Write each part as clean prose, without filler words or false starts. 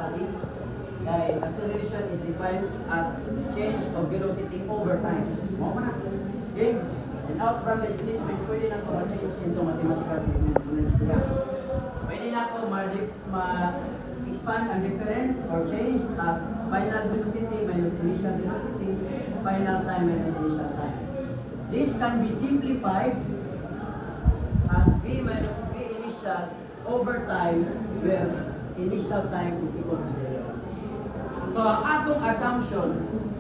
study. Dahil acceleration is defined as change of velocity over time. Mo na. Okay? And out from this statement, pwede na ito ma-change into mathematical statement siya. Pwede na ito ma-expand ang difference or change as final velocity minus initial velocity, final time minus initial time. This can be simplified as v minus v initial over time where initial time is equal to 0. So ang atong assumption,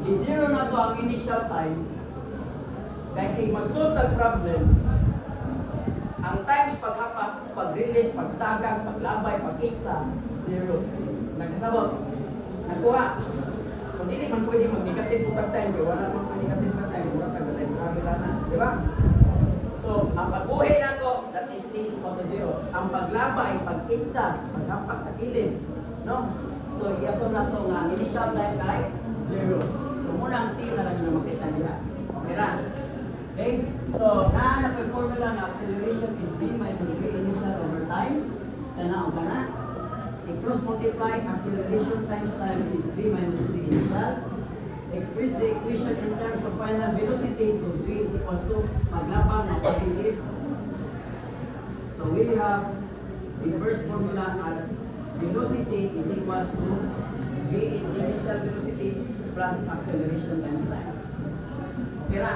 di 0 na to ang initial time, kaya mag-solve ng problem, ang times paghapak, pag-release, pagtagang, paglabay, pag-iksa, 0. Nagkasabot. Nakuha. Kung hindi man pwede mag-negative po time, kaya wala mang negative na time, mura tagal-time, marami na. Di ba? So, ang pag-uhi na to, that is t is equal to 0. Ang paglabay, pag-iksa, paghapak, takilin. No? So, i-assume na to nga, initial time kay 0. So, muna ang t na lang yung makita nila. Okay na? Okay? So, nahanap yung formula na acceleration is v minus v initial over time. Tanaw ka na. I-cross multiply acceleration times time is v minus v initial. Express the equation in terms of final velocity. So, v is equals to maglabang na positive. So, we have the first formula as velocity is equals to v initial velocity plus acceleration times time. Okay na?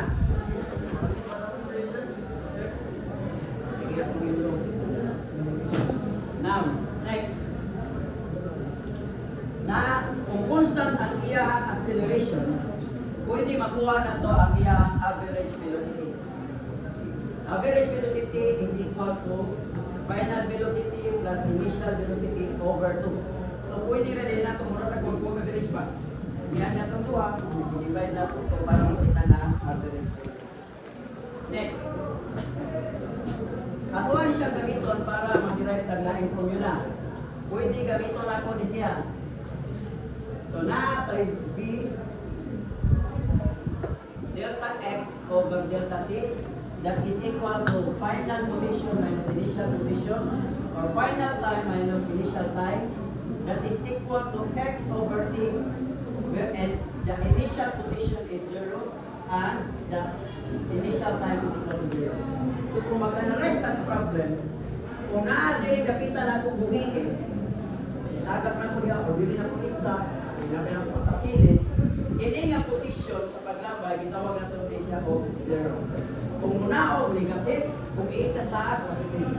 Now, next. Kung constant ang iyahang acceleration, pwede makuha na to ang iyahang average velocity. Average velocity is equal to final velocity plus initial velocity over 2. So, pwede rin din na ito muna kung average ba? Yan na itong 2 divide na ito para makita na average velocity. Next. Atuan siya gamiton para mag-derive taglaing formula. Pwede gamiton ako ni siya. So, na-type V delta x over delta t that is equal to final position minus initial position or final time minus initial time that is equal to x over t where the initial position is 0 and the initial time is equal to 0. So, kung mag-analyze ng problem, kung naadiri kapitan na kung buhiin, tagap na ko niya o hindi na ko isa, hindi na ko patakilin, hindi nga posisyon sa paglabay, gitawag na ito siya o 0. Kung muna o negative, kung i-sa taas, positive.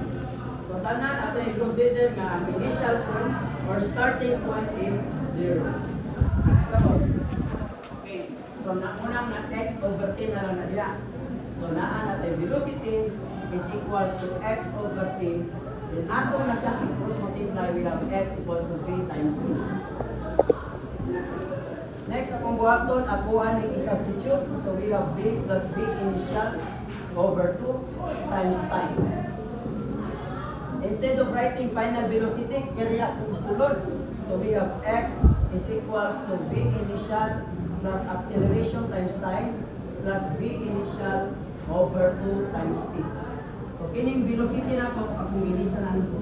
So, tanan ato i-consider nga ang initial point or starting point is 0. Nakasabot. Okay. So, unang na x over t na lang na diya. So, naan natin velocity is equals to x over t. Then, ato na siya i-cross multiply, we have x equal to v times t. Next, akong buhaton, akuha ng i-substitute. So, we have v plus v initial over 2 times time. Instead of writing final velocity, kaya itong sulod. So, we have x is equals to v initial plus acceleration times time plus v initial over 2 times t. So, kining velocity na ito, akong gilisan na ito.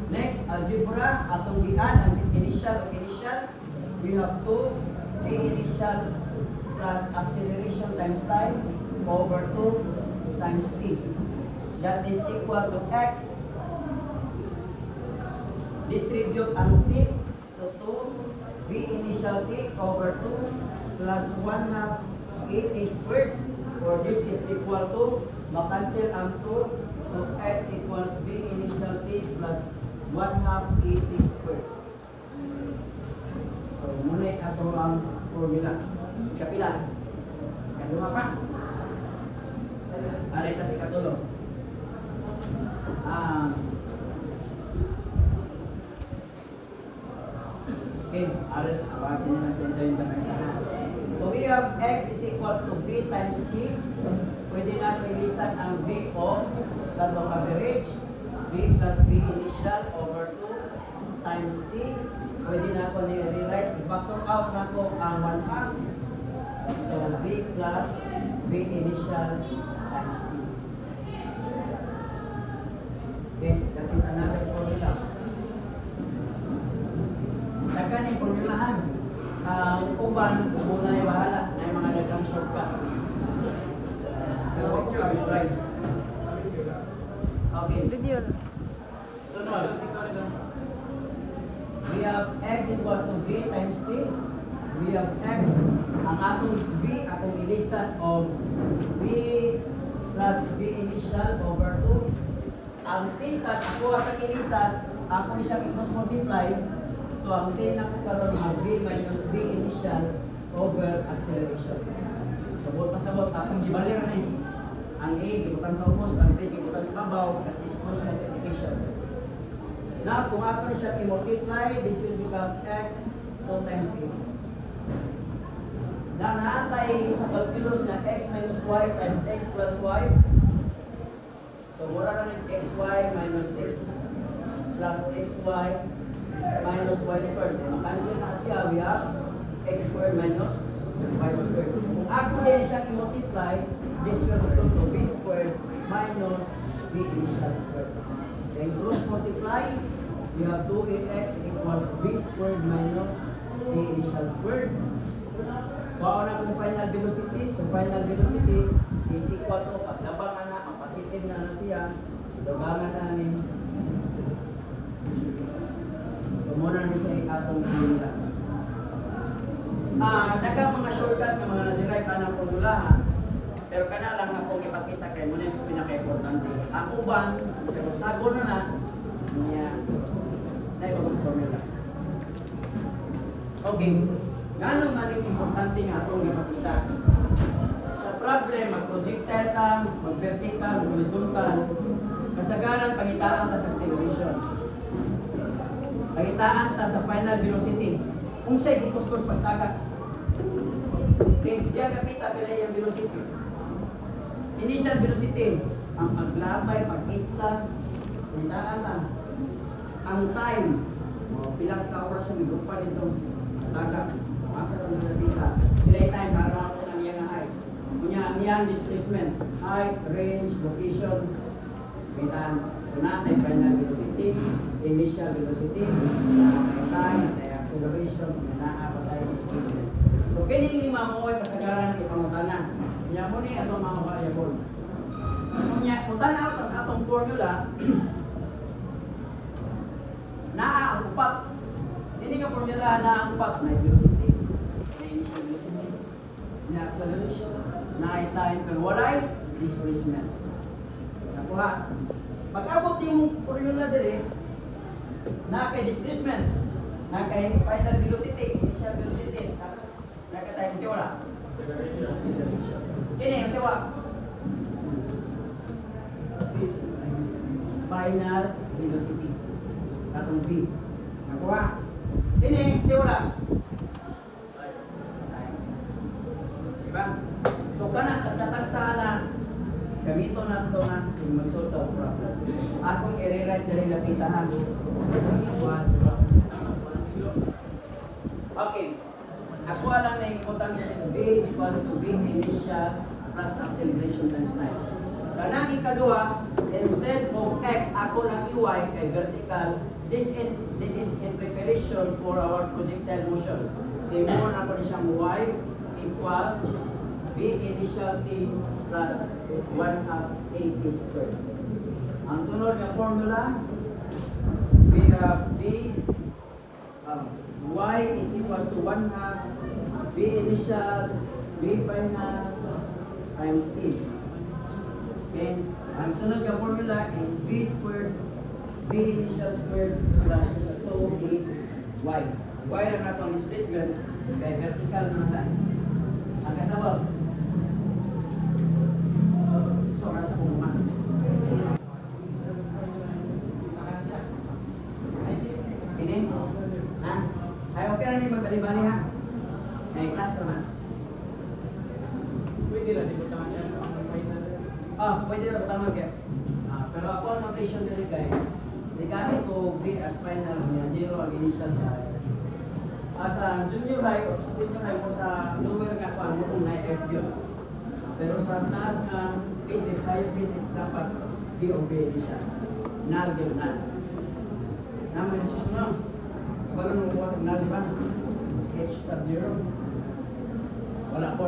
Next, algebra, atong gian, ang initial of initial. We have 2 v initial plus acceleration times time over 2 times t. That is equal to x. Distribute ang t. So, 2 v initial t over 2 plus 1 half 8 squared. Or this is equal to, makancel ang 2. So, x equals v initial t plus 1 half 8 squared. So, muna ito ang formula. Kapila. Kaduma pa. Arita si katulong. Okay, arit, abatin na sa yung tanay sana. So, we have x is equals to v times t. Pwede na ilisan ang v of latong average. V plus v initial over 2 times t. Pwede na ako ni-rewrite. I-factor out na ko ang 1 half. So, v plus v initial times t. Okay, that is another formula. Dagan yung formulahan. Ang uban, muna ay bahala na yung mga dagang shortcut. Pero wag nyo kami price. Okay. Video. Sunod. We have x equals to v times t. We have x. Ang atong v, atong ilisan of v plus v initial over 2. Ang t sat, ako ang ilisan, ako ni siya i-cross multiply. So ang t na ko karon ang v minus v initial over acceleration. Sabot na sabot, akong gibalir na eh. Ang a, gibutang sa ubos, ang t, gibutang sa babaw, that is cross multiplication. Now, kung ako siya i-multiply, this will become x 2 times a. Na naatay sa calculus na x minus y times x plus y. So, mura lang yung xy minus x plus xy minus y squared. Makancel na siya, we have x squared minus y squared. Kung ako din siya i-multiply, this will result to b squared minus b initial squared. Then cross multiply, you have 2ax equals b squared minus b initial squared. Bawa na kung final velocity. So final velocity is equal to, paglabangan na, ang positive na siya, labangan na ni. So muna na siya atong formula. Daga mga shortcut ng mga na-derive ka ng formula. Pero kana lang ako ipakita kay muna yung pinaka-importante. Ang uban, sagot na niya na ibang formula. Okay. Ngano man yung importante nga itong ipakita? Sa problem, mag-projectile ka, mag-vertical, mag-horizontal, kasagaran, pangitaan ta sa acceleration. Pangitaan ta sa final velocity. Kung siya'y ikuskos pagtagak. Diya kapita pila yung velocity. Initial velocity, ang paglabay, pag-itsa, pangitaan ta. Ang time, pilang ka-oras siya, may grupa nito, tagak. Masa lang sa dita. Delay time, karoon ako ng iyang height. Kunya, niyang displacement, height, range, location. Kita, natin final velocity, initial velocity, time, acceleration, naa pa tayo displacement. So, kini lima mo ay kasagaran ipangutanan. Kanya mo ni atong mga variable. Kunya, utana ako sa atong formula, naa ang upat. Hindi nga formula na ang upat na velocity. Initial velocity, na acceleration, na time, pero walay displacement. Nakuha. Pag-abot yung formula dire, na kay displacement, na kay final velocity, initial velocity, na kay time siya wala. Kini siya wala. Final velocity. Katong V. Nakuha. Kini siya wala. Diba? So kana tagsa-tagsa na gamito na ito na yung mag-solve ang problem. Akong i-rewrite na rin napitahan. Okay. Ako lang na ikutan na V equals to V initial plus acceleration times time. Kanang ikaduha, instead of x, ako lang y kay vertical. This is in preparation for our projectile motion. Kaya mo na ako na siyang y equal V initial t plus 1 half at squared. Ang sunod na formula, we have V y is equals to 1 half V initial V final times t. Okay? Ang sunod na formula is V squared V initial squared plus 2y. Y lang na itong displacement kay vertical naman. Ang kasabot. So, rasa po naman. Ini? Ha? Ay, okay na niyo magbali-bali ha? May class naman. Pwede lang, di ba taman siya ang final? Pwede na tama kaya. Pero ako ang notation nila kay gamit ko B as final niya, 0 ang initial time. Sa junior high o sa senior high ko sa lower nga pa mo kung na-F yun. Pero sa taas nga physics, higher physics dapat B o B siya. Null yun, null. Naman yung susunod. Kapag nung buwan pag null, di ba? H sub 0. Wala po.